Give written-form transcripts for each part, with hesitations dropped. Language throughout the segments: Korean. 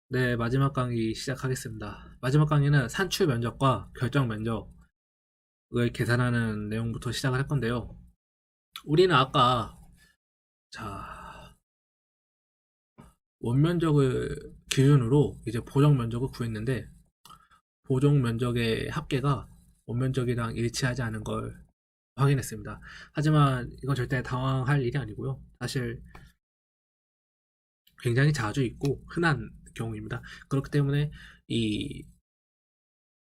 네, 마지막 강의 시작하겠습니다. 마지막 강의는 산출 면적과 결정 면적을 계산하는 내용부터 시작을 할 건데요. 우리는 아까 자 원면적을 기준으로 이제 보정 면적을 구했는데 보정 면적의 합계가 원면적이랑 일치하지 않은 걸 확인했습니다. 하지만 이건 절대 당황할 일이 아니고요. 사실 굉장히 자주 있고 흔한 경우입니다. 그렇기 때문에 이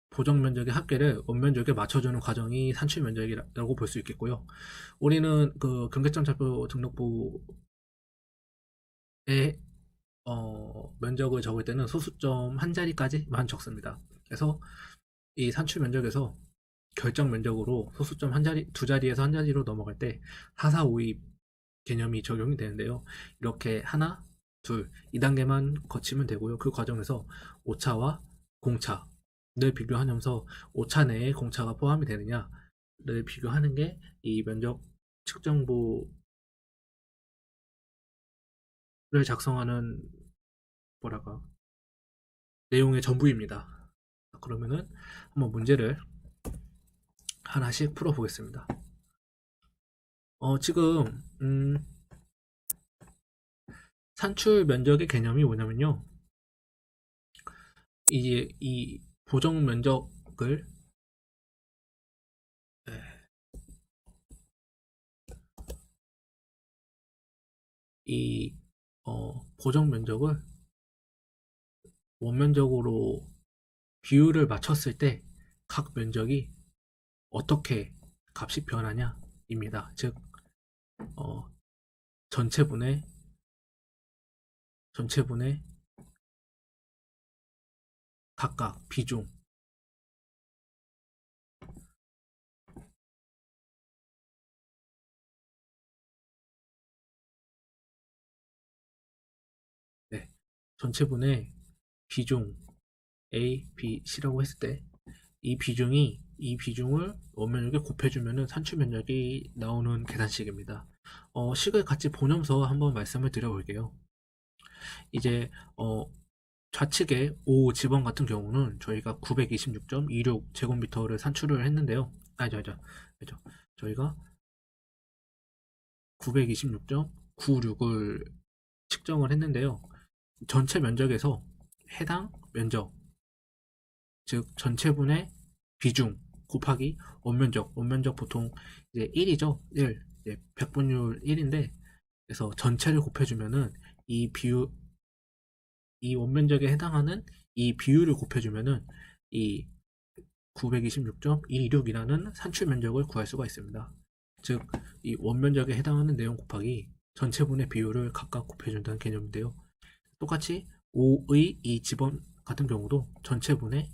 보정 면적의 합계를 원면적에 맞춰주는 과정이 산출 면적이라고 볼 수 있겠고요. 우리는 그 경계점차표 등록부에 면적을 적을 때는 소수점 한 자리까지만 적습니다. 그래서 이 산출 면적에서 결정 면적으로 소수점 한 자리, 두 자리에서 한 자리로 넘어갈 때 하사오입 개념이 적용이 되는데요. 이렇게 하나, 둘, 2단계만 거치면 되고요. 그 과정에서 오차와 공차를 비교하면서 오차 내에 공차가 포함이 되느냐를 비교하는 게 이 면적 측정부를 작성하는 뭐랄까 내용의 전부입니다. 그러면은 한번 문제를 하나씩 풀어보겠습니다. 지금 산출 면적의 개념이 뭐냐면요. 이제 이 보정 면적을 이 보정 면적을 원면적으로 비율을 맞췄을 때 각 면적이 어떻게 값이 변하냐입니다. 즉 어, 전체분의 각각 비중. 네, 전체분의 비중 A, B, C라고 했을 때 이 비중을 원면적에 곱해주면 산출 면적이 나오는 계산식입니다. 식을 같이 보면서 한번 말씀을 드려볼게요. 이제 좌측에 5 지번 같은 경우는 저희가 926.26 제곱미터를 산출을 했는데요. 아니죠. 저희가 926.96을 측정을 했는데요. 전체 면적에서 해당 면적, 즉 전체분의 비중 곱하기 원면적 보통 이제 1이죠. 1, 100분율 1인데 그래서 전체를 곱해주면은 이 원면적에 해당하는 이 비율을 곱해주면은 이 926.26이라는 산출 면적을 구할 수가 있습니다. 즉, 이 원면적에 해당하는 내용 곱하기 전체분의 비율을 각각 곱해준다는 개념인데요. 똑같이 5의 이 집원 같은 경우도 전체분의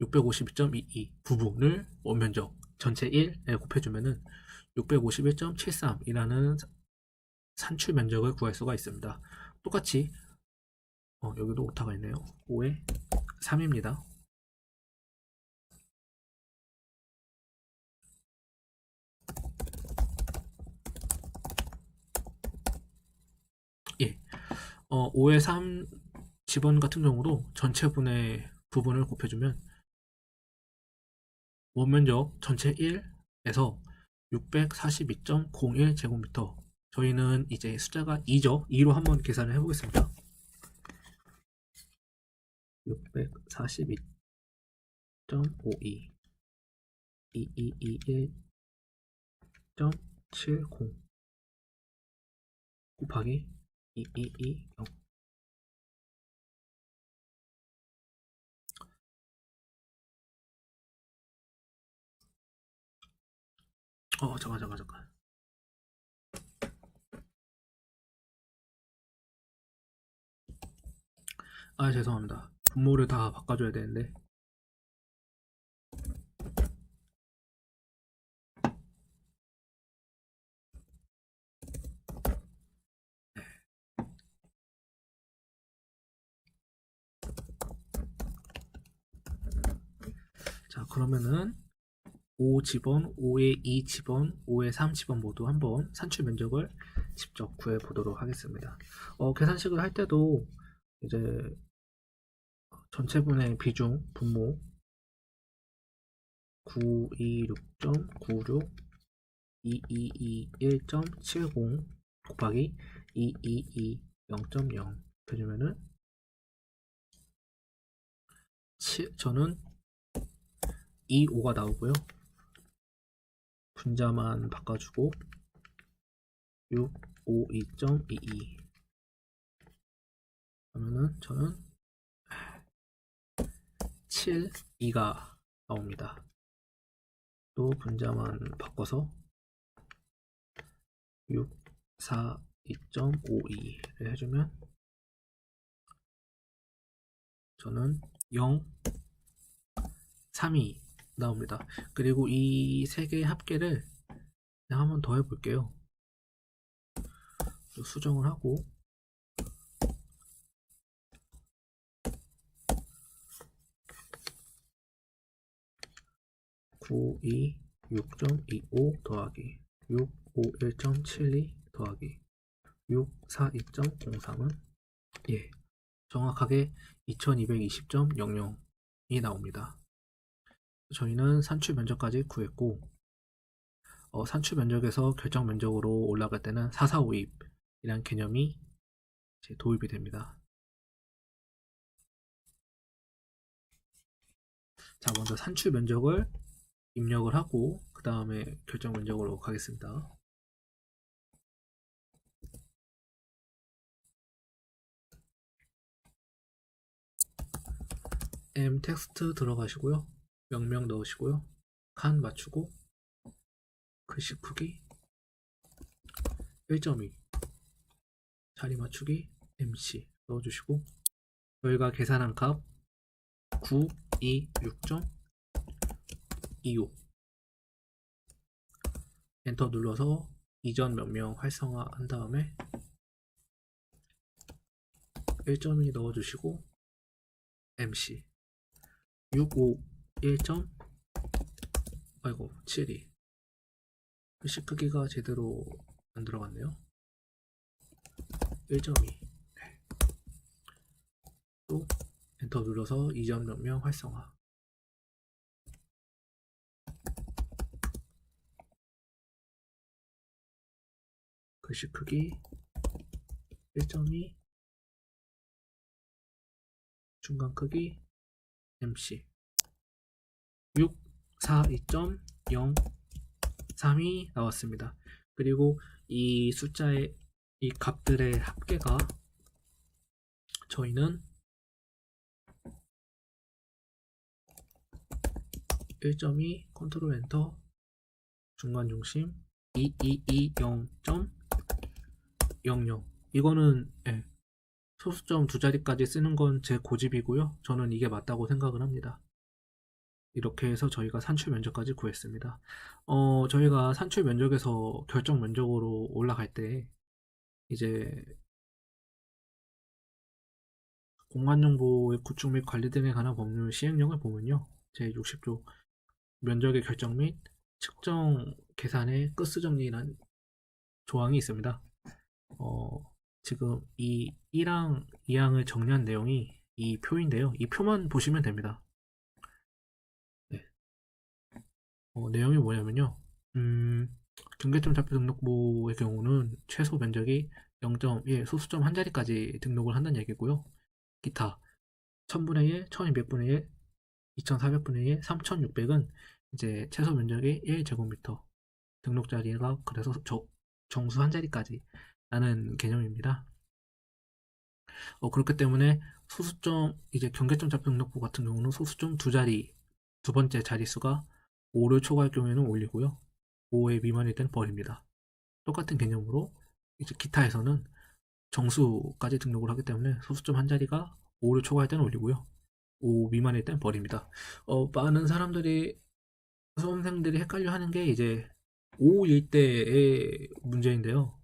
652.22 부분을 원면적 전체 1에 곱해주면은 651.73이라는 산출 면적을 구할 수가 있습니다. 똑같이 여기도 오타가 있네요. 5에 3입니다. 예. 5에 3 집원 같은 경우도 전체분의 부분을 곱해주면 원면적 전체 1에서 642.01 제곱미터. 저희는 이제 숫자가 2죠. 2로 한번 계산을 해보겠습니다. 642.52 2221.70 곱하기 2220. 잠깐. 죄송합니다. 분모를 다 바꿔줘야 되는데. 자, 그러면은 5 집원, 5에 2 집원, 5에 3 집원 모두 한번 산출 면적을 직접 구해 보도록 하겠습니다. 계산식을 할 때도 이제 전체분의 비중, 분모 926.96 2221.70 곱하기 222 0.0 해주면은 저는 25가 나오고요. 분자만 바꿔주고 652.22 그러면은 저는 72가 나옵니다. 또 분자만 바꿔서 642.52를 해주면 저는 0, 3이 나옵니다. 그리고 이 세 개의 합계를 그냥 한번 더 해볼게요. 수정을 하고 926.25 더하기 651.72 더하기 642.03은 정확하게 2220.00이 나옵니다. 저희는 산출 면적까지 구했고 산출 면적에서 결정 면적으로 올라갈 때는 445입이라는 개념이 도입이 됩니다. 자, 먼저 산출 면적을 입력을 하고 그 다음에 결정 면적으로 가겠습니다. m 텍스트 들어가시고요. 명명 넣으시고요. 칸 맞추고 글씨 크기 1.2 자리 맞추기 MC 넣어주시고 저희가 계산한 값 926.25 엔터 눌러서 이전 명령 활성화 한 다음에 1.2 넣어주시고 MC 651.72 글씨 크기가 제대로 안 들어갔네요. 1.2 또 엔터 눌러서 이전 명령 활성화 글씨 크기 1.2 중간 크기 MC 642.03이 나왔습니다. 그리고 이 숫자의 이 값들의 합계가 저희는 1.2 컨트롤 엔터 중간 중심 2220.00 이거는 소수점 두 자리까지 쓰는 건 제 고집이고요. 저는 이게 맞다고 생각을 합니다. 이렇게 해서 저희가 산출 면적까지 구했습니다. 저희가 산출 면적에서 결정 면적으로 올라갈 때 이제 공간정보의 구축 및 관리 등에 관한 법률 시행령을 보면요. 제60조 면적의 결정 및 측정 계산의 끝수 정리라는 조항이 있습니다. 지금 이 1항, 2항을 정리한 내용이 이 표인데요. 이 표만 보시면 됩니다. 네. 내용이 뭐냐면요. 경계점 좌표 등록부의 경우는 최소 면적이 0.1 소수점 한 자리까지 등록을 한다는 얘기고요. 기타 1000분의 1, 1200분의 1, 2400분의 1, 3600은 이제 최소 면적이 1제곱미터 등록 자리가 그래서 정수 한 자리까지 라는 개념입니다. 그렇기 때문에 소수점 이제 경계점 좌표 등록부 같은 경우는 소수점 두 자리 두 번째 자릿수가 5를 초과할 경우에는 올리고요. 5의 미만일 때는 버립니다. 똑같은 개념으로 이제 기타에서는 정수까지 등록을 하기 때문에 소수점 한 자리가 5를 초과할 때는 올리고요. 5 미만일 때는 버립니다. 많은 사람들이 수험생들이 헷갈려 하는 게 이제 5일 때의 문제인데요.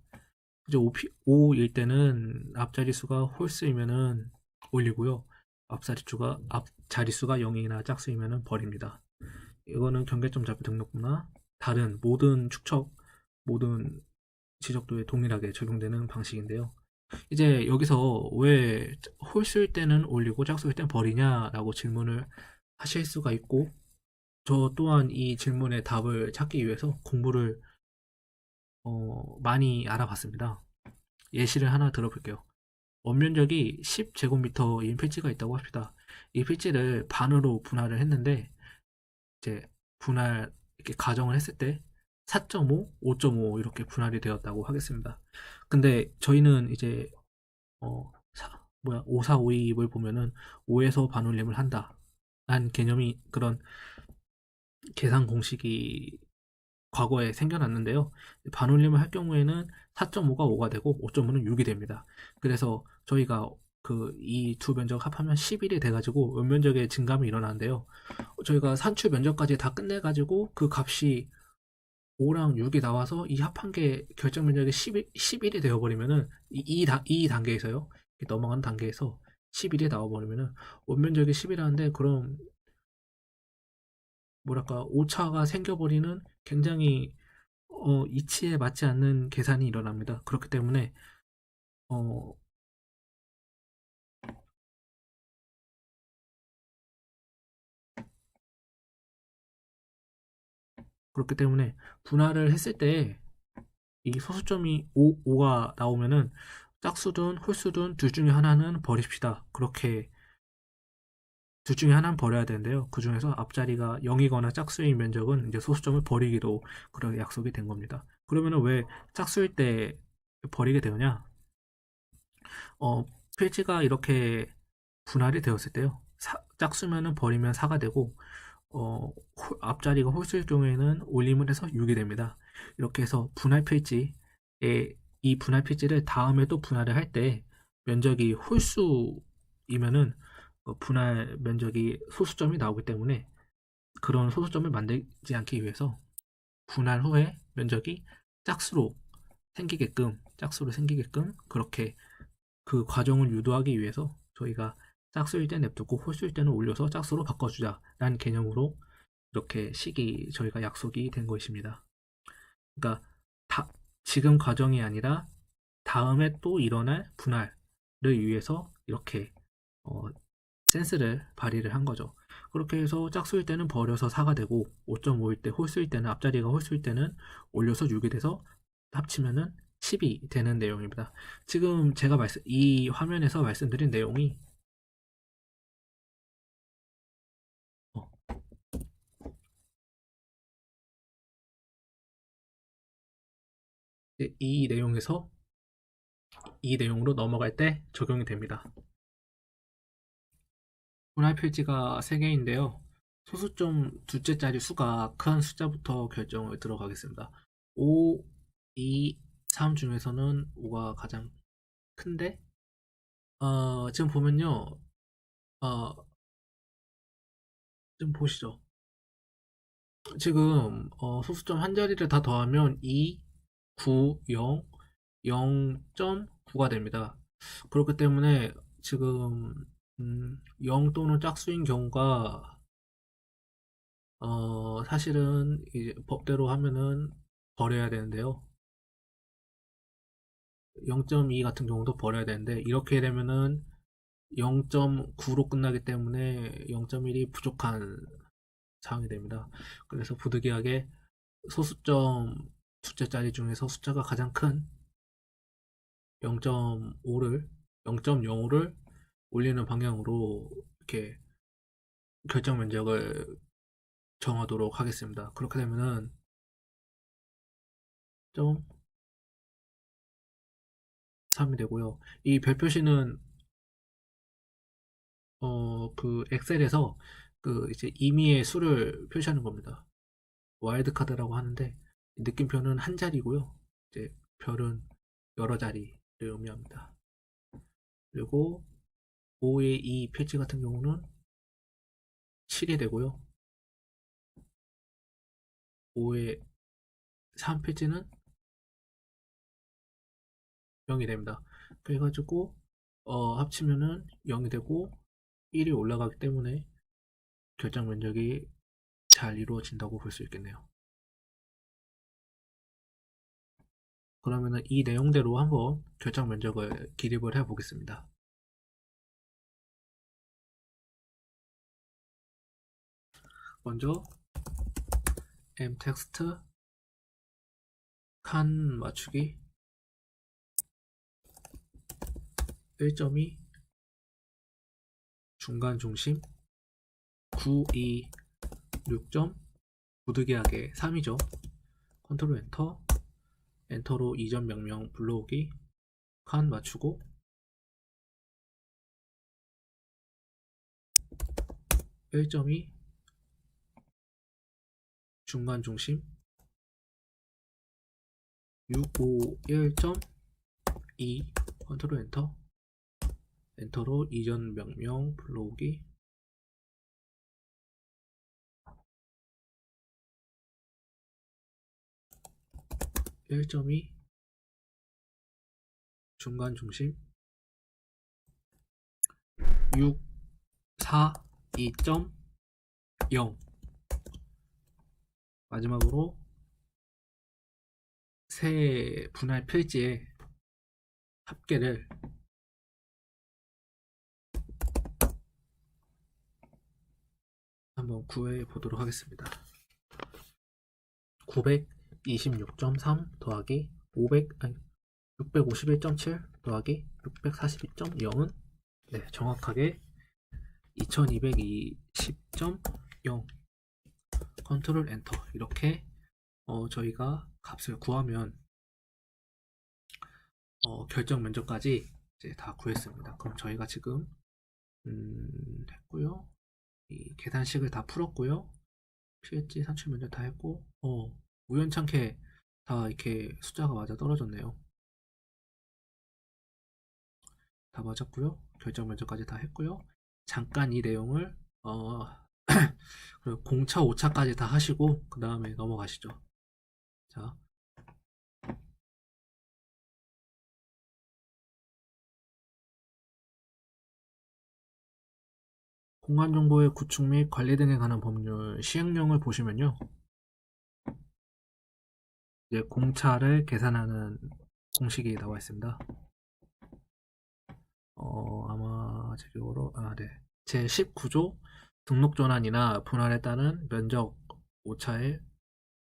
이제 5일 때는 앞자릿수가 홀수이면은 올리고요. 앞 자릿수가 0이나 짝수이면은 버립니다. 이거는 경계점 좌표 등록부나 다른 모든 축척, 모든 지적도에 동일하게 적용되는 방식인데요. 이제 여기서 왜 홀수일 때는 올리고 짝수일 때는 버리냐라고 질문을 하실 수가 있고, 저 또한 이 질문의 답을 찾기 위해서 공부를 많이 알아봤습니다. 예시를 하나 들어볼게요. 원면적이 10제곱미터인 필지가 있다고 합시다. 이 필지를 반으로 분할을 했는데, 이제 분할 이렇게 가정을 했을 때 4.5, 5.5 이렇게 분할이 되었다고 하겠습니다. 근데 저희는 이제 5, 4, 5, 2을 보면은 5에서 반올림을 한다 라는 개념이, 그런 계산 공식이 과거에 생겨났는데요. 반올림을 할 경우에는 4.5가 5가 되고 5.5는 6이 됩니다. 그래서 저희가 이 두 면적 합하면 11이 돼가지고 음면적의 증감이 일어나는데요. 저희가 산출 면적까지 다 끝내가지고 그 값이 5랑 6이 나와서 이 합한 게 결정 면적이 11이 되어버리면은 이 단계에서요. 넘어가는 단계에서 11이 나와버리면은 원면적이 10이라는데, 그럼 뭐랄까 오차가 생겨버리는, 굉장히 이치에 맞지 않는 계산이 일어납니다. 그렇기 때문에 어, 그렇기 때문에 분할을 했을 때 이 소수점이 5가 나오면은 짝수든 홀수든 둘 중에 하나는 버립시다. 그렇게 둘 중에 하나는 버려야 되는데요. 그 중에서 앞자리가 0이거나 짝수인 면적은 이제 소수점을 버리기로 그렇게 약속이 된 겁니다. 그러면은 왜 짝수일 때 버리게 되느냐? 어, 필지가 이렇게 분할이 되었을 때요. 짝수면은 버리면 4가 되고, 앞자리가 홀수일 경우에는 올림을 해서 6이 됩니다. 이렇게 해서 분할 필지에, 이 분할 필지를 다음에 또 분할을 할 때 면적이 홀수이면은 분할 면적이 소수점이 나오기 때문에, 그런 소수점을 만들지 않기 위해서 분할 후에 면적이 짝수로 짝수로 생기게끔 그렇게 그 과정을 유도하기 위해서 저희가 짝수일 때 냅두고 홀수일 때는 올려서 짝수로 바꿔주자라는 개념으로 이렇게 저희가 약속이 된 것입니다. 그러니까 지금 과정이 아니라 다음에 또 일어날 분할을 위해서 이렇게 어, 센스를 발휘를 한 거죠. 그렇게 해서 짝수일 때는 버려서 4가 되고, 5.5일 때 홀수일 때는, 앞자리가 홀수일 때는 올려서 6이 돼서 합치면은 10이 되는 내용입니다. 지금 제가 이 화면에서 말씀드린 내용이 어, 이 내용에서 이 내용으로 넘어갈 때 적용이 됩니다. 분할 필지가 3개인데요. 소수점 둘째 자리 수가 큰 숫자부터 결정을 들어가겠습니다. 5, 2, 3 중에서는 5가 가장 큰데, 지금 보면요. 어, 좀 보시죠. 지금 소수점 한 자리를 다 더하면 2, 9, 0, 0.9가 됩니다. 그렇기 때문에 지금 0 또는 짝수인 경우가 사실은 이제 법대로 하면은 버려야 되는데요. 0.2 같은 경우도 버려야 되는데, 이렇게 되면은 0.9로 끝나기 때문에 0.1이 부족한 상황이 됩니다. 그래서 부득이하게 소수점 둘째 자리 중에서 숫자가 가장 큰 0.5를 0.05를 올리는 방향으로 이렇게 결정 면적을 정하도록 하겠습니다. 그렇게 되면은 점 3이 되고요. 이 별표시는 그 엑셀에서 그 이제 임의의 수를 표시하는 겁니다. 와일드 카드라고 하는데, 느낌표는 한 자리고요. 이제 별은 여러 자리를 의미합니다. 그리고 5의 2 필지 같은 경우는 7이 되고요. 5의 3 필지는 0이 됩니다. 그래가지고 합치면은 0이 되고 1이 올라가기 때문에 결정 면적이 잘 이루어진다고 볼 수 있겠네요. 그러면은 이 내용대로 한번 결정 면적을 기립을 해 보겠습니다. 먼저 mtext 칸 맞추기 1.2 중간 중심 9, 2, 6점 부득이하게 3이죠. 컨트롤 엔터, 엔터로 이전 명령 불러오기 칸 맞추고 1.2 중간 중심 651.2 컨트롤 엔터, 엔터로 이전 명령 불러오기 1.2 중간 중심 6, 4, 2.0 마지막으로 세 분할 필지의 합계를 한번 구해 보도록 하겠습니다. 926.3 더하기 651.7 더하기 642.0은 네, 정확하게 2220.0 컨트롤 엔터 이렇게 저희가 값을 구하면 결정 면적까지 이제 다 구했습니다. 그럼 저희가 지금 했고요. 이 계산식을 다 풀었고요. PH 산출 면적 다 했고 우연찮게 다 이렇게 숫자가 맞아 떨어졌네요. 다 맞았고요. 결정 면적까지 다 했고요. 잠깐 이 내용을 그리고 공차 5차까지 다 하시고 그 다음에 넘어가시죠. 자, 공간정보의 구축 및 관리 등에 관한 법률 시행령을 보시면요. 이제 공차를 계산하는 공식이 나와 있습니다. 아마 제격으로 네. 제 19조 등록 전환이나 분할에 따른 면적 오차의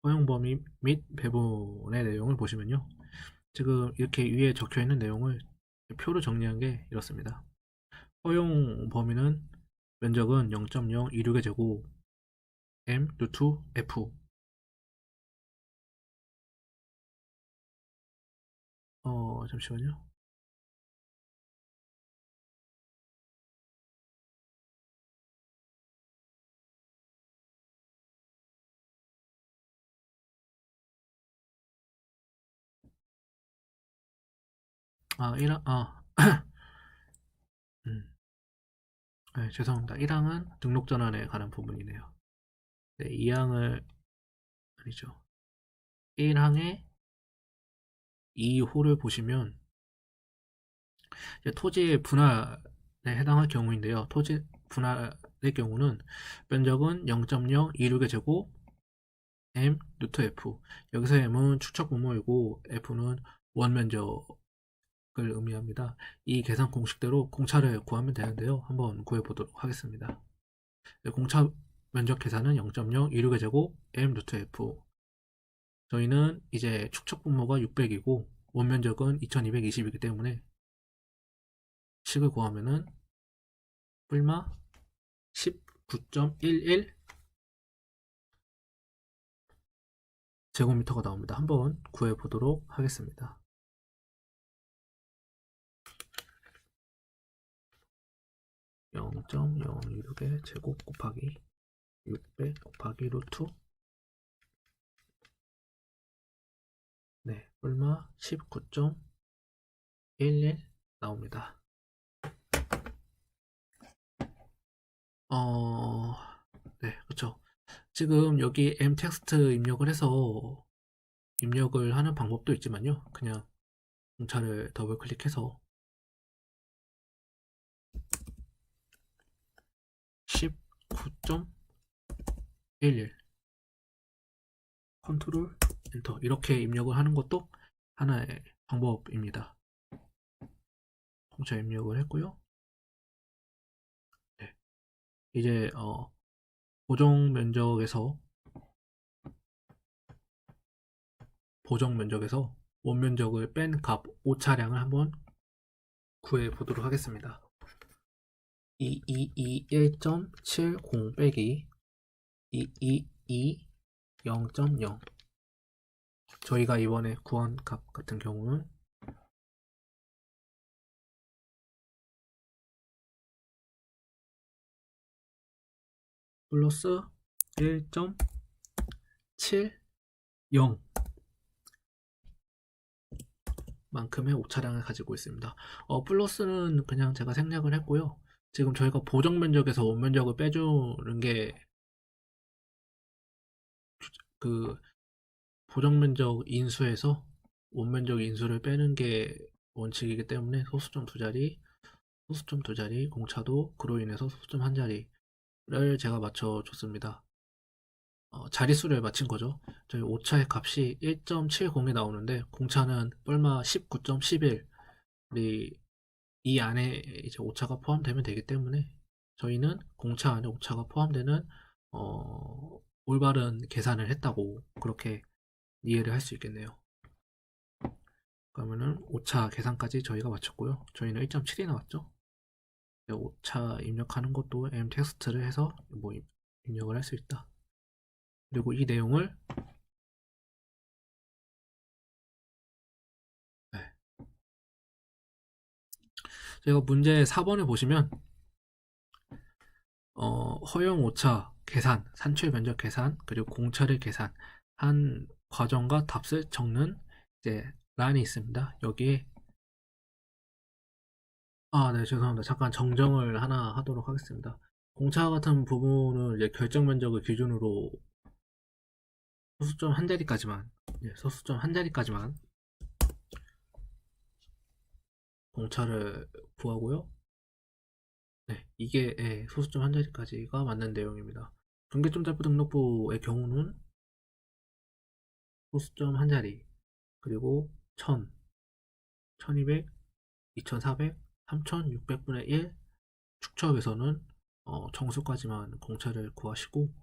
허용 범위 및 배분의 내용을 보시면요. 지금 이렇게 위에 적혀 있는 내용을 표로 정리한 게 이렇습니다. 허용 범위는 면적은 0.026의 제곱 m 루트 f 잠시만요. 아, 1항, 네, 죄송합니다. 1항은 등록 전환에 관한 부분이네요. 네, 2항을, 아니죠. 1항의 2호를 보시면, 이제 토지 분할에 해당할 경우인데요. 토지 분할의 경우는 면적은 0.026의 제곱 m 루트 f. 여기서 m은 축척 분모이고 f는 원면적을 의미합니다. 이 계산 공식대로 공차를 구하면 되는데요. 한번 구해보도록 하겠습니다. 공차 면적 계산은 0.026의 제곱 m 루트 f. 저희는 이제 축척 분모가 600이고 원면적은 2220이기 때문에 식을 구하면은 뿔마 19.11 제곱미터가 나옵니다. 한번 구해보도록 하겠습니다. 0.026의 제곱 곱하기 600 곱하기 루트 네, 뿔마 19.11 나옵니다. 네, 그렇죠. 지금 여기 m 텍스트 입력을 해서 입력을 하는 방법도 있지만요. 그냥 공차를 더블 클릭해서 19.11 컨트롤 엔터 이렇게 입력을 하는 것도 하나의 방법입니다. 공차 입력을 했고요. 네. 이제 보정 면적에서 원면적을 뺀 값 오차량을 한번 구해 보도록 하겠습니다. 2221.70 빼기 222 0.0. 저희가 이번에 구한 값 같은 경우는 플러스 1.70 만큼의 오차량을 가지고 있습니다. 플러스는 그냥 제가 생략을 했고요. 지금 저희가 보정 면적에서 원면적을 빼주는 게 그 보정 면적 인수에서 원면적 인수를 빼는 게 원칙이기 때문에 소수점 두 자리, 공차도 그로 인해서 소수점 한 자리를 제가 맞춰줬습니다. 자릿수를 맞힌 거죠. 저희 오차의 값이 1.70이 나오는데 공차는 뿔마 19.11이 이 안에 이제 오차가 포함되면 되기 때문에 저희는 공차 안에 오차가 포함되는 올바른 계산을 했다고 그렇게 이해를 할 수 있겠네요. 그러면은 오차 계산까지 저희가 마쳤고요. 저희는 1.7이 나왔죠. 오차 입력하는 것도 m텍스트를 해서 뭐 입력을 할 수 있다. 그리고 이 내용을 제가 문제 4번을 보시면 허용 오차 계산, 산출 면적 계산, 그리고 공차를 계산한 과정과 답을 적는 이제 란이 있습니다. 여기에 네, 죄송합니다. 잠깐 정정을 하나 하도록 하겠습니다. 공차 같은 부분은 이제 결정 면적을 기준으로 소수점 한 자리까지만, 소수점 한 자리까지만 공차를 구하고요. 네, 이게 소수점 한 자리까지가 맞는 내용입니다. 분계점자부 등록부의 경우는 소수점 한 자리, 그리고 1000, 1200, 2400, 3600분의 1 축척에서는 정수까지만 공차를 구하시고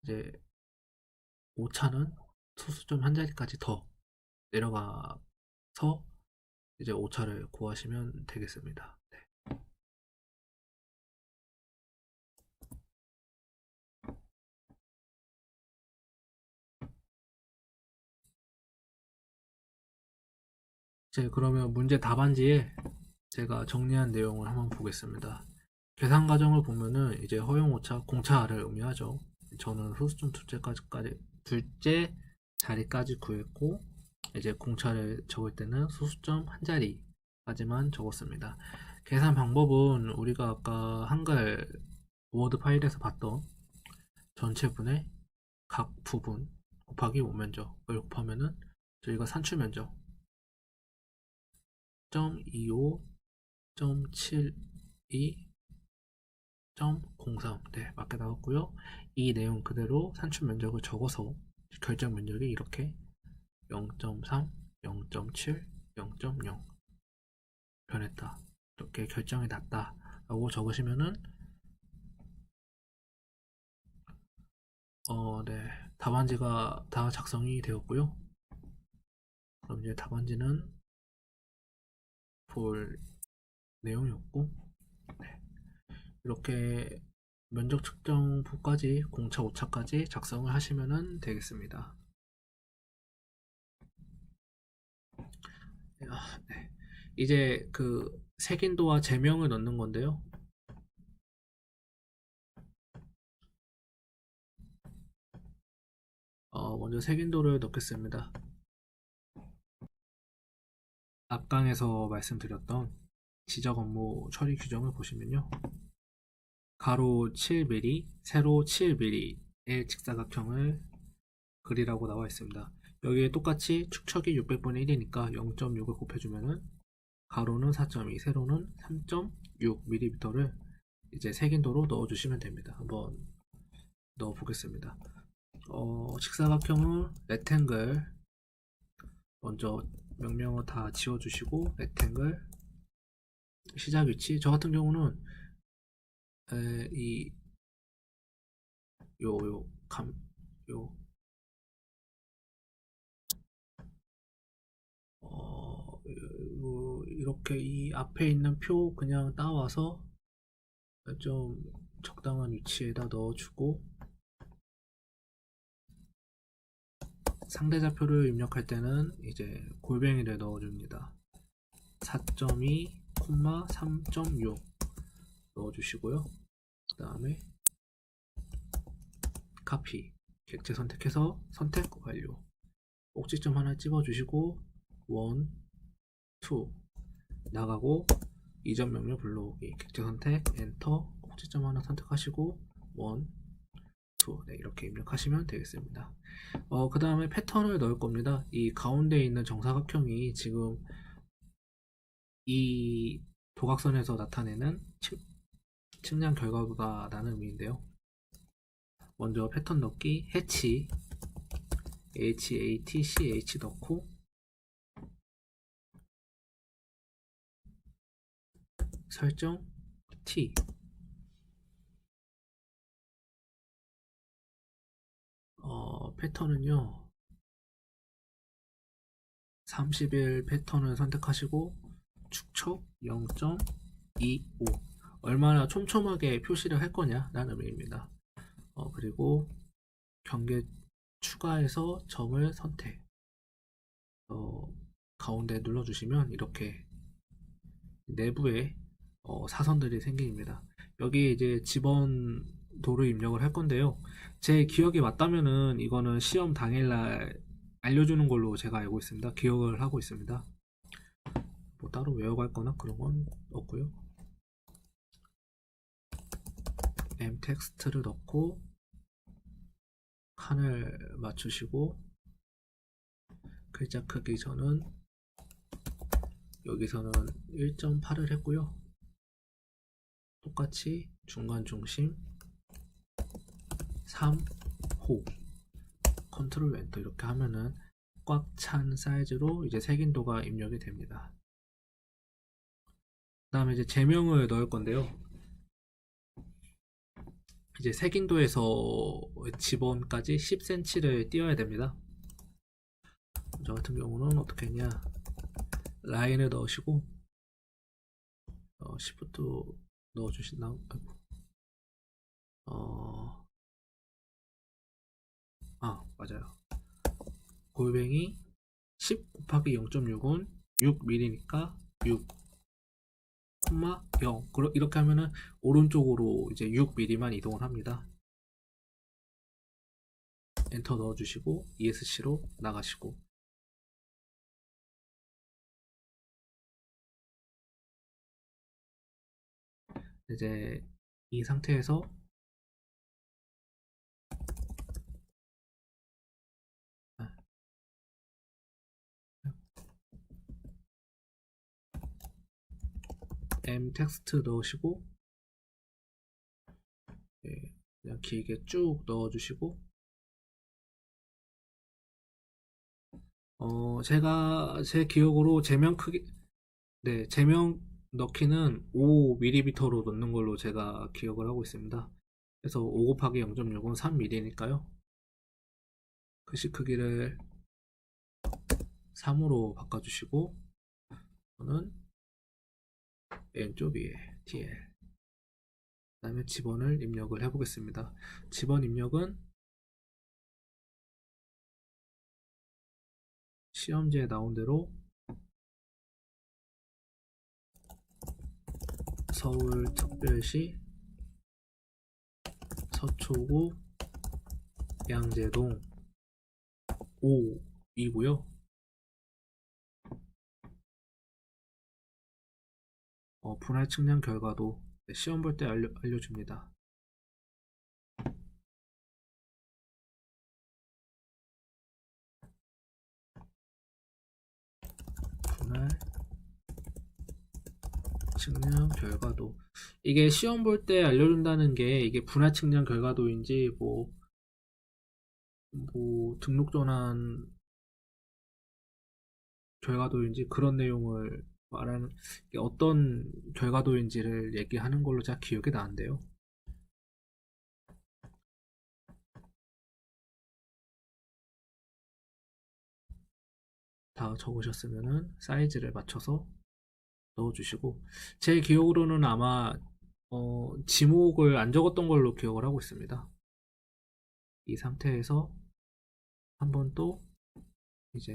이제 오차는 소수점 한 자리까지 더 내려가서 이제 오차를 구하시면 되겠습니다. 네. 이제 그러면 문제 답안지에 제가 정리한 내용을 한번 보겠습니다. 계산 과정을 보면은 이제 허용 오차 공차를 의미하죠. 저는 소수점 둘째 자리까지 구했고 이제 공차를 적을 때는 소수점 한 자리까지만 적었습니다. 계산 방법은 우리가 아까 한글 워드 파일에서 봤던 전체분의 각 부분 곱하기 원면적을 곱하면은 저희가 산출 면적 0.25.72.03 네, 맞게 나왔고요. 이 내용 그대로 산출 면적을 적어서 결정 면적이 이렇게 0.3, 0.7, 0.0 변했다. 이렇게 결정이 났다. 라고 적으시면은 네, 답안지가 다 작성이 되었고요. 그럼 이제 답안지는 볼 내용이었고, 네, 이렇게 면적 측정부까지 공차 오차까지 작성을 하시면 되겠습니다. 네. 이제 그 색인도와 제명을 넣는 건데요. 먼저 색인도를 넣겠습니다. 앞강에서 말씀드렸던 지적 업무 처리 규정을 보시면요. 가로 7mm, 세로 7mm의 직사각형을 그리라고 나와 있습니다. 여기에 똑같이 축척이 600분의 1이니까 0.6을 곱해주면은 가로는 4.2, 세로는 3.6mm를 이제 색인도로 넣어주시면 됩니다. 한번 넣어보겠습니다. 직사각형은 레탱글 먼저 명령어 다 지워주시고 렉탱글 시작 위치. 저 같은 경우는 이 요 이렇게 이 앞에 있는 표 그냥 따와서 좀 적당한 위치에다 넣어주고, 상대 좌표를 입력할 때는 이제 골뱅이를 넣어줍니다. 4.2, 3.6 넣어주시고요. 그 다음에 카피, 객체 선택해서 선택 완료. 꼭지점 하나 찍어주시고 1, 2 나가고 이전 명령 불러오기, 객체 선택 엔터, 꼭지점 하나 선택하시고 1, 2 네, 이렇게 입력하시면 되겠습니다. 그 다음에 패턴을 넣을 겁니다. 이 가운데 있는 정사각형이 지금 이 도각선에서 나타내는 측량 결과가 라는 의미인데요. 먼저 패턴 넣기, 해치 HATCH 넣고 설정 T, 패턴은요 30일 패턴을 선택하시고 축척 0.25 얼마나 촘촘하게 표시를 할 거냐 라는 의미입니다. 그리고 경계 추가해서 점을 선택, 가운데 눌러주시면 이렇게 내부에 사선들이 생깁니다. 여기 이제 지번도를 입력을 할 건데요. 제 기억이 맞다면은 이거는 시험 당일날 알려주는 걸로 제가 알고 있습니다. 기억을 하고 있습니다. 뭐 따로 외워갈 거나 그런 건 없고요. M 텍스트를 넣고 칸을 맞추시고 글자 크기 저는 여기서는 1.8을 했고요. 똑같이 중간 중심 3호 컨트롤 엔터 이렇게 하면은 꽉 찬 사이즈로 이제 색인도가 입력이 됩니다. 그 다음에 이제 제명을 넣을 건데요. 이제 색인도에서 지번까지 10cm를 띄워야 됩니다. 저 같은 경우는 어떻게 했냐, 라인을 넣으시고 Shift 넣어주신다. 맞아요. 골뱅이 10 곱하기 0.6은 6mm니까 6, 0 이렇게 하면은 오른쪽으로 이제 6mm만 이동을 합니다. 엔터 넣어주시고 ESC로 나가시고, 이제 이 상태에서 M 텍스트 넣으시고 그냥 길게 쭉 넣어주시고, 제가 제 기억으로 제명 크기, 네, 제명 넣기는 5mm로 넣는 걸로 제가 기억을 하고 있습니다. 그래서 5 곱하기 0.6은 3mm니까요. 글씨 크기를 3으로 바꿔주시고, 저는 왼쪽 위에 TL, 그 다음에 지번을 입력을 해보겠습니다. 지번 입력은 시험지에 나온 대로 서울특별시 서초구 양재동 5이고요. 분할 측량 결과도 시험 볼 때 알려줍니다. 분할 측량 결과도, 이게 시험 볼 때 알려준다는 게 이게 분할 측량 결과도인지 뭐 등록 전환 결과도인지 그런 내용을 말하는 게 어떤 결과도인지를 얘기하는 걸로 제가 기억이 나는데요. 다 적으셨으면은 사이즈를 맞춰서 넣어주시고 제 기억으로는 아마 지목을 안 적었던 걸로 기억을 하고 있습니다. 이 상태에서 한 번 또 이제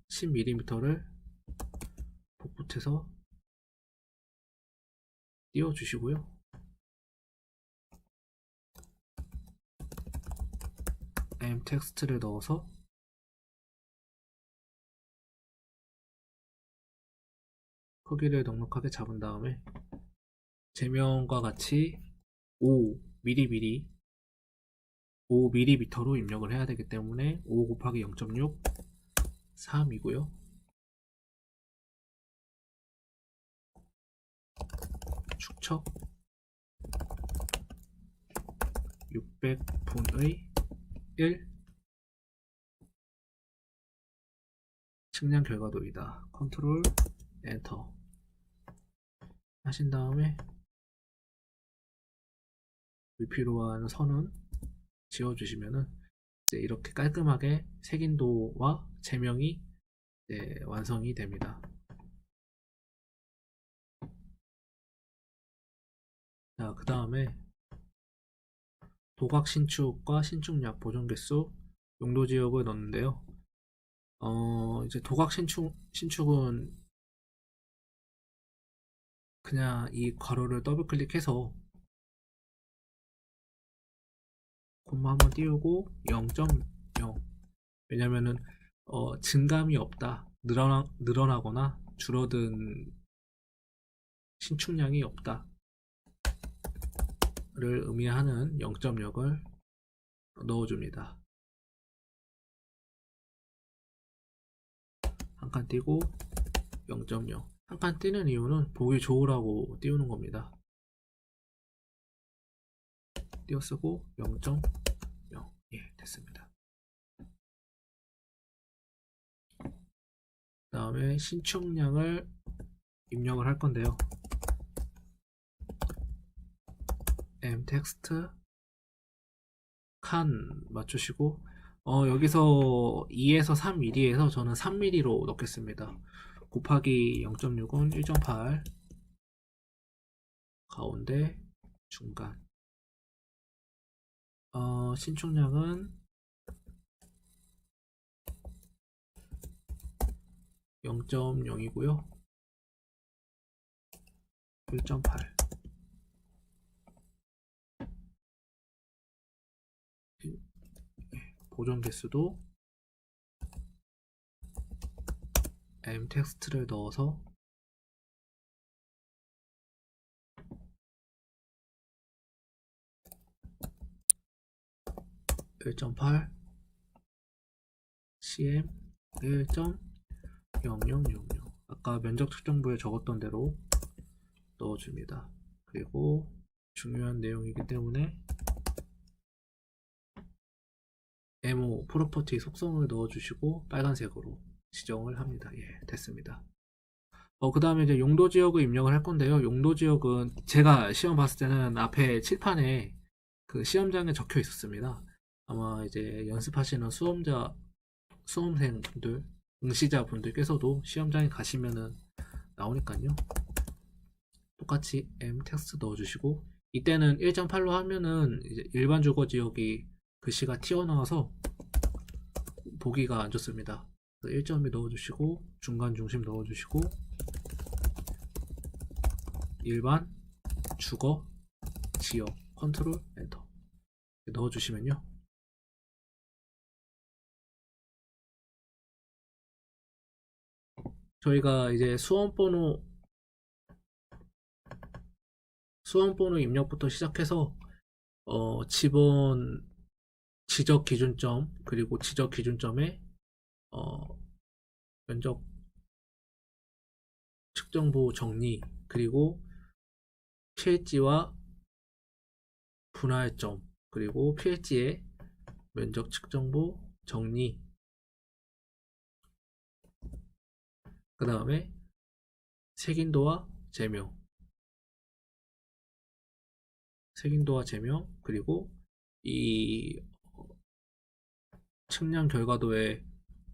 10mm를 복붙해서 띄워주시고요. 텍스트를 넣어서 크기를 넉넉하게 잡은 다음에 제명과 같이 5mm 5mm로 입력을 해야 되기 때문에 5 곱하기 0.6 3이고요. 축척 600분의 1 측량 결과도이다. 컨트롤 엔터 하신 다음에 불필요한 선은 지워주시면은 이제 이렇게 깔끔하게 색인도와 제명이 이제 완성이 됩니다. 자, 그 다음에 도각 신축과 신축약 보존 개수 용도 지역을 넣는데요. 이제 도각 신축은 그냥 이 괄호를 더블 클릭해서 콤마 한번 띄우고 0.0 왜냐면은 증감이 없다 늘어나거나 줄어든 신축량이 없다 를 의미하는 0.0을 넣어줍니다. 한 칸 띄고 0.0 한 칸 띄는 이유는 보기 좋으라고 띄우는 겁니다. 띄어쓰고 0.0 예, 됐습니다. 그 다음에 신축량을 입력을 할 건데요. 텍스트 칸 맞추시고 여기서 2에서 3mm에서 저는 3mm로 넣겠습니다. 곱하기 0.6은 1.8 가운데 중간 신축량은 0.0이고요 1.8 보존 개수도 텍스트를 넣어서 1.8 cm 1.0000 아까 면적 측정부에 적었던 대로 넣어줍니다. 그리고 중요한 내용이기 때문에 에모 프로퍼티 속성을 넣어주시고 빨간색으로 지정을 합니다. 예, 됐습니다. 그 다음에 이제 용도 지역을 입력을 할 건데요. 용도 지역은 제가 시험 봤을 때는 앞에 칠판에 그 시험장에 적혀 있었습니다. 아마 이제 연습하시는 수험생분들, 응시자분들께서도 시험장에 가시면은 나오니까요. 똑같이 텍스트 넣어주시고 이때는 1.8로 하면은 이제 일반 주거 지역이 글씨가 튀어나와서 보기가 안 좋습니다. 1.2 넣어주시고 중간 중심 넣어주시고 일반 주거 지역 컨트롤 엔터 넣어주시면요. 저희가 이제 수험번호 입력부터 시작해서 지번 지적 기준점 그리고 지적 기준점에 면적 측정부 정리 그리고 PH와 분할점 그리고 PH의 면적 측정부 정리 그 다음에 색인도와 제명, 색인도와 제명, 그리고 이 측량 결과도의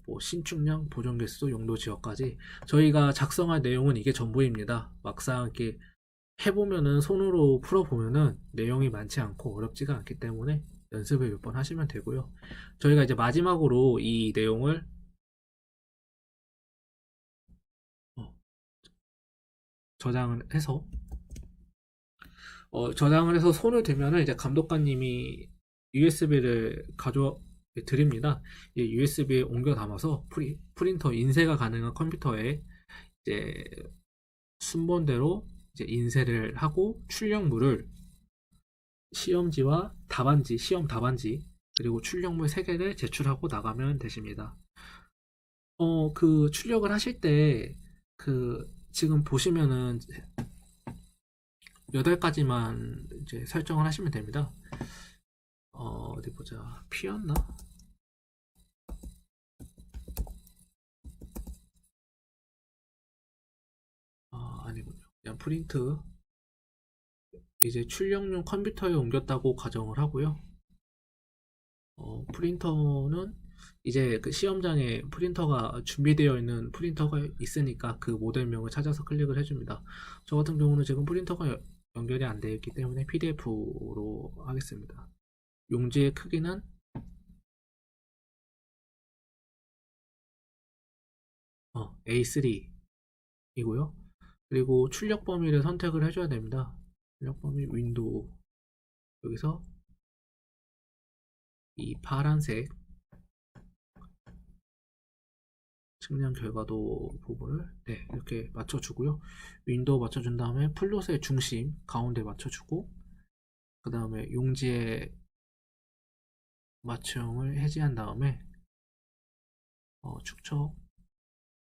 뭐 신축량, 보존 개수, 용도 지역까지 저희가 작성할 내용은 이게 전부입니다. 막상 이렇게 해보면은 손으로 풀어보면은 내용이 많지 않고 어렵지가 않기 때문에 연습을 몇 번 하시면 되고요. 저희가 이제 마지막으로 이 내용을 어, 저장을 해서 저장을 해서 손을 대면은 이제 감독관님이 USB를 가져 드립니다. USB에 옮겨 담아서 프린터 인쇄가 가능한 컴퓨터에 이제 순번대로 이제 인쇄를 하고 출력물을 시험지와 답안지, 시험 답안지, 그리고 출력물 3개를 제출하고 나가면 되십니다. 그 출력을 하실 때, 지금 보시면은 8가지만 이제 설정을 하시면 됩니다. 어디 보자. P였나? 아니군요. 그냥 프린트. 이제 출력용 컴퓨터에 옮겼다고 가정을 하고요. 프린터는 이제 그 시험장에 프린터가 준비되어 있는 프린터가 있으니까 그 모델명을 찾아서 클릭을 해줍니다. 저 같은 경우는 지금 프린터가 연결이 안 되어 있기 때문에 PDF로 하겠습니다. 용지의 크기는 A3이고요. 그리고 출력 범위를 선택을 해줘야 됩니다. 출력 범위 윈도우, 여기서 이 파란색 측량 결과도 부분을 이렇게 맞춰주고요. 윈도우 맞춰준 다음에 플롯의 중심 가운데 맞춰주고, 그 다음에 용지의 맞춤을 해제한 다음에 축척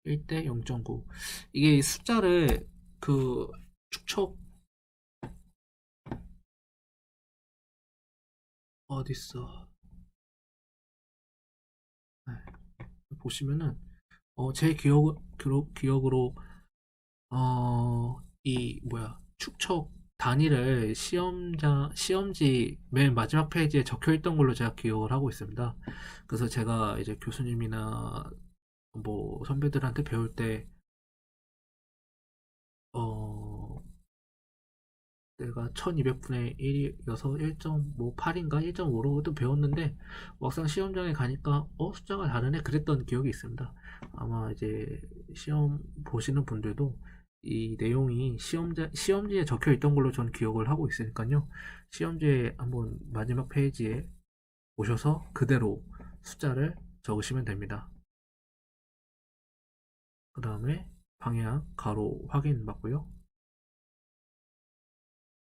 1대 0.9, 이게 숫자를 그 축척 어딨어, 보시면은 제 기억으로 이 뭐야, 축척 단위를 시험지 맨 마지막 페이지에 적혀 있던 걸로 제가 기억을 하고 있습니다. 그래서 제가 이제 교수님이나 뭐 선배들한테 배울 때 내가 1200분의 1이어서 1.58인가 1.5로도 배웠는데 막상 시험장에 가니까 숫자가 다르네 그랬던 기억이 있습니다. 아마 이제 시험 보시는 분들도 이 내용이 시험지에 적혀 있던 걸로 전 기억을 하고 있으니까요. 시험지에 한번 마지막 페이지에 오셔서 그대로 숫자를 적으시면 됩니다. 그 다음에 방향 가로 확인 받고요.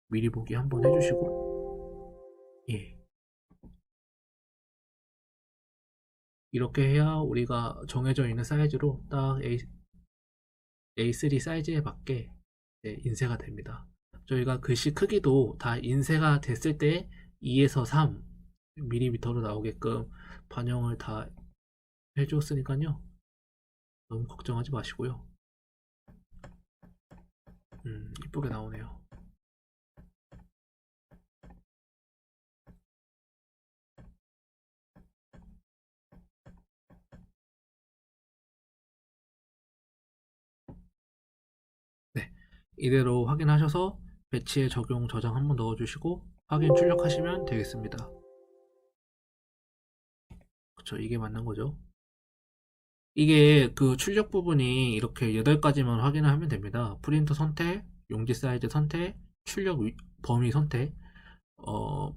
미리 보기 한번 해주시고, 예. 이렇게 해야 우리가 정해져 있는 사이즈로 딱 A3 사이즈에 맞게 인쇄가 됩니다. 저희가 글씨 크기도 다 인쇄가 됐을 때 2에서 3mm로 나오게끔 반영을 다 해주었으니까요. 너무 걱정하지 마시고요. 이쁘게 나오네요. 네, 이대로 확인하셔서 배치에 적용 저장 한번 넣어주시고 확인 출력하시면 되겠습니다. 그쵸, 이게 맞는 거죠. 이게 그 출력 부분이 이렇게 8가지만 확인을 하면 됩니다. 프린터 선택, 용지 사이즈 선택, 출력 범위 선택,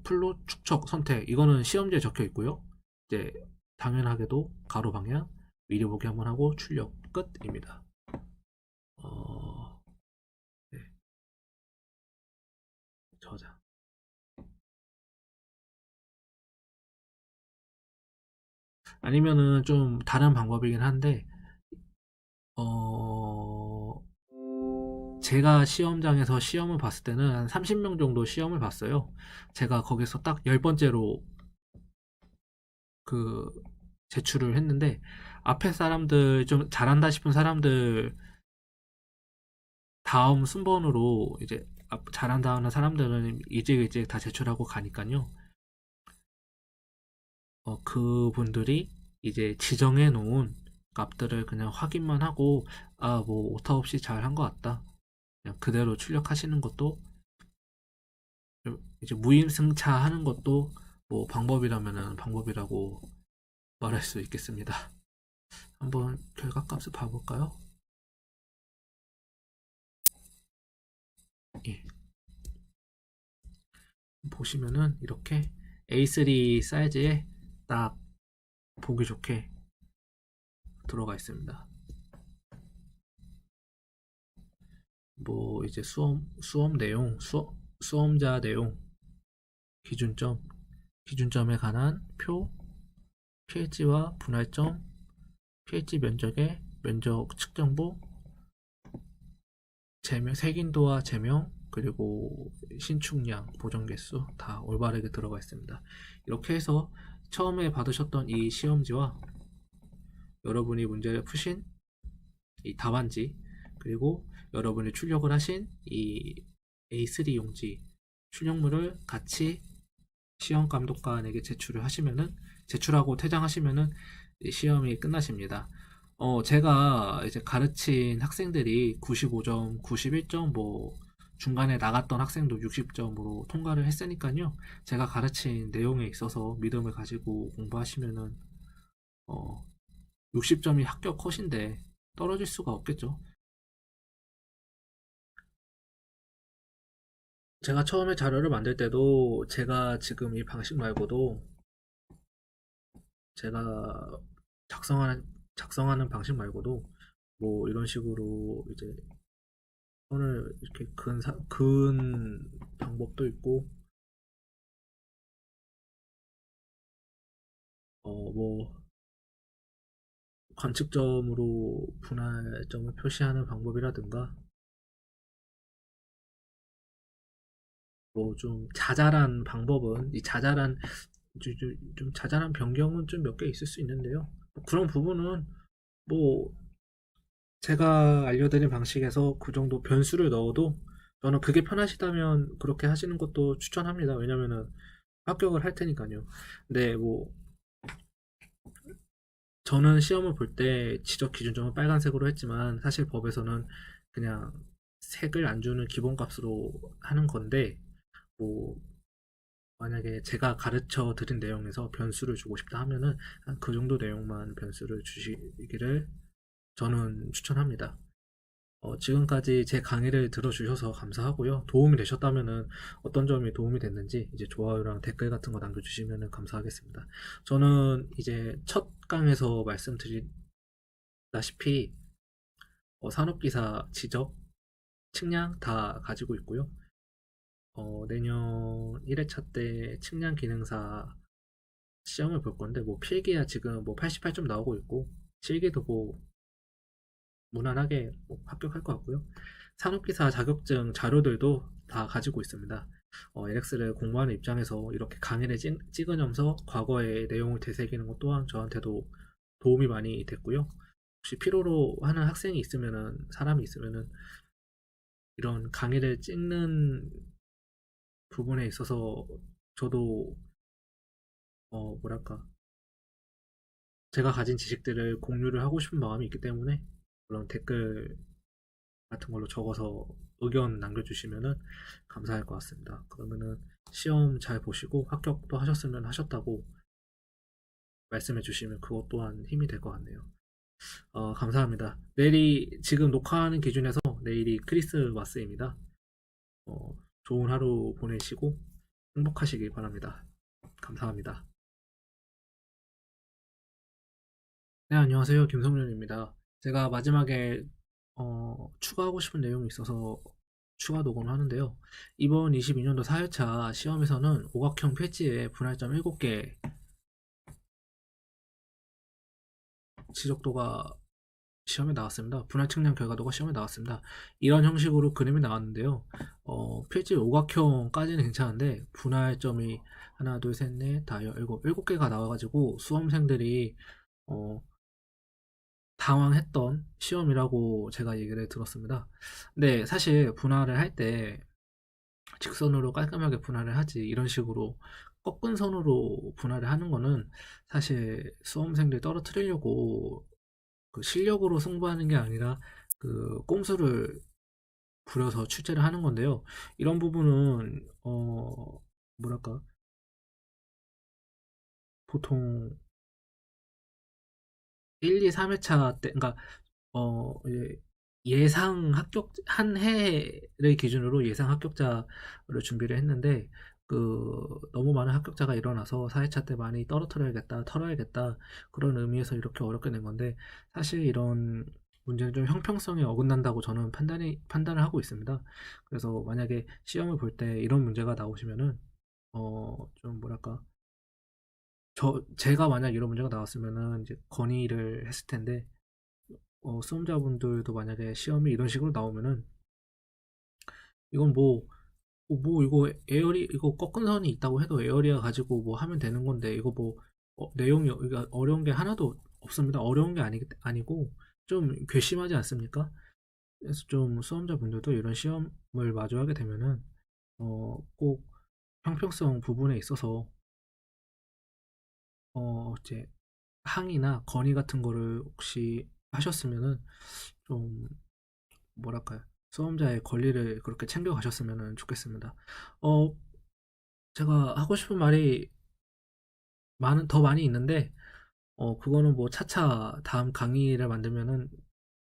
플롯 축척 선택, 이거는 시험지에 적혀 있고요. 이제 당연하게도 가로 방향 미리 보기 한번 하고 출력 끝입니다. 네. 저장. 아니면은 좀 다른 방법이긴 한데 제가 시험장에서 시험을 봤을 때는 한 30명 정도 시험을 봤어요. 제가 거기서 딱 10번째로 그 제출을 했는데 앞에 사람들 좀 잘한다 싶은 사람들 다음 순번으로 이제 잘한다 하는 사람들은 일찍 다 제출하고 가니까요. 그분들이 이제 지정해 놓은 값들을 그냥 확인만 하고 아, 뭐 오타 없이 잘 한 것 같다. 그냥 그대로 출력하시는 것도 이제 무임승차 하는 것도 뭐 방법이라면은 방법이라고 말할 수 있겠습니다. 한번 결과값을 봐볼까요? 예. 보시면은 이렇게 A3 사이즈에 딱 보기 좋게 들어가 있습니다. 뭐 이제 수험 내용, 수험자 내용, 기준점에 관한 표, PH와 분할점, PH 면적의 면적 측정부, 색인도와 제명, 그리고 신축량, 보정 개수 다 올바르게 들어가 있습니다. 이렇게 해서 처음에 받으셨던 이 시험지와 여러분이 문제를 푸신 이 답안지, 그리고 여러분이 출력을 하신 이 A3 용지 출력물을 같이 시험 감독관에게 제출하고 퇴장하시면은 시험이 끝나십니다. 제가 이제 가르친 학생들이 95점, 91점, 뭐 중간에 나갔던 학생도 60점으로 통과를 했으니까요. 제가 가르친 내용에 있어서 믿음을 가지고 공부하시면은 60점이 합격 컷인데 떨어질 수가 없겠죠. 제가 처음에 자료를 만들 때도 제가 지금 이 방식 말고도 제가 작성하는 방식 말고도 뭐 이런 식으로 이제 선을 이렇게 근 방법도 있고 뭐 관측점으로 분할점을 표시하는 방법이라든가 뭐 좀 자잘한 방법은 이 자잘한 좀 자잘한 변경은 좀 몇 개 있을 수 있는데요. 그런 부분은 뭐 제가 알려드린 방식에서 그 정도 변수를 넣어도 저는 그게 편하시다면 그렇게 하시는 것도 추천합니다. 왜냐면은 합격을 할 테니까요. 근데 뭐 저는 시험을 볼 때 지적 기준점은 빨간색으로 했지만 사실 법에서는 그냥 색을 안 주는 기본값으로 하는 건데 뭐 만약에 제가 가르쳐 드린 내용에서 변수를 주고 싶다 하면은 그 정도 내용만 변수를 주시기를 저는 추천합니다. 지금까지 제 강의를 들어주셔서 감사하고요. 도움이 되셨다면은 어떤 점이 도움이 됐는지 이제 좋아요랑 댓글 같은 거 남겨주시면 감사하겠습니다. 저는 이제 첫 강에서 말씀드렸다시피 산업기사 지적, 측량 다 가지고 있고요. 내년 1회차 때 측량 기능사 시험을 볼 건데 뭐 필기야 지금 뭐 88점 나오고 있고 실기도 뭐 무난하게 뭐 합격할 것 같고요. 산업기사 자격증 자료들도 다 가지고 있습니다. LX를 공부하는 입장에서 이렇게 강의를 찍으면서 과거의 내용을 되새기는 것 또한 저한테도 도움이 많이 됐고요. 혹시 필요로 하는 학생이 있으면은 사람이 있으면은 이런 강의를 찍는 부분에 있어서 저도 뭐랄까 제가 가진 지식들을 공유를 하고 싶은 마음이 있기 때문에 그런 댓글 같은 걸로 적어서 의견 남겨주시면은 감사할 것 같습니다. 그러면은 시험 잘 보시고 합격도 하셨으면 하셨다고 말씀해 주시면 그것 또한 힘이 될 것 같네요. 감사합니다. 내일이 지금 녹화하는 기준에서 내일이 크리스마스입니다. 좋은 하루 보내시고 행복하시길 바랍니다. 감사합니다. 네, 안녕하세요. 김성윤입니다. 제가 마지막에 추가하고 싶은 내용이 있어서 추가 녹음을 하는데요. 이번 22년도 4회차 시험에서는 오각형 필지에 분할점 7개 지적도가 시험에 나왔습니다. 분할 측량 결과도가 시험에 나왔습니다. 이런 형식으로 그림이 나왔는데요. 필지 오각형까지는 괜찮은데 분할점이 하나, 둘, 셋, 넷, 다 17개가 나와가지고 수험생들이 어, 당황했던 시험이라고 제가 얘기를 들었습니다. 근데 사실 분할을 할 때 직선으로 깔끔하게 분할을 하지 이런 식으로 꺾은 선으로 분할을 하는 거는 사실 수험생들 떨어뜨리려고 그 실력으로 승부하는 게 아니라 그 꼼수를 부려서 출제를 하는 건데요. 이런 부분은 뭐랄까 보통 1, 2, 3회차 때 그러니까 이제 예상 합격 한 해를 기준으로 예상 합격자를 준비를 했는데 그 너무 많은 합격자가 일어나서 4회차 때 많이 떨어뜨려야겠다, 털어야겠다 그런 의미에서 이렇게 어렵게 낸 건데 사실 이런 문제는 좀 형평성에 어긋난다고 저는 판단을 하고 있습니다. 그래서 만약에 시험을 볼 때 이런 문제가 나오시면은 좀 뭐랄까 제가 만약 이런 문제가 나왔으면은 이제 건의를 했을 텐데 수험자분들도 만약에 시험이 이런 식으로 나오면은 이건 뭐 이거 에어리 이거 꺾은 선이 있다고 해도 에어리어 가지고 뭐 하면 되는 건데 이거 뭐 내용이 이거 어려운 게 하나도 없습니다. 어려운 게 아니고 좀 괘씸하지 않습니까? 그래서 좀 수험자분들도 이런 시험을 마주하게 되면은 꼭 형평성 부분에 있어서 이제 항의나 건의 같은 거를 혹시 하셨으면은 좀 뭐랄까요? 수험자의 권리를 그렇게 챙겨 가셨으면 좋겠습니다. 어, 제가 하고 싶은 말이 더 많이 있는데, 그거는 뭐 차차 다음 강의를 만들면은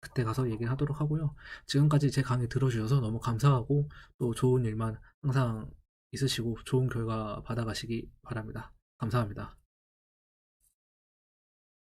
그때 가서 얘기를 하도록 하고요. 지금까지 제 강의 들어주셔서 너무 감사하고 또 좋은 일만 항상 있으시고 좋은 결과 받아가시기 바랍니다. 감사합니다.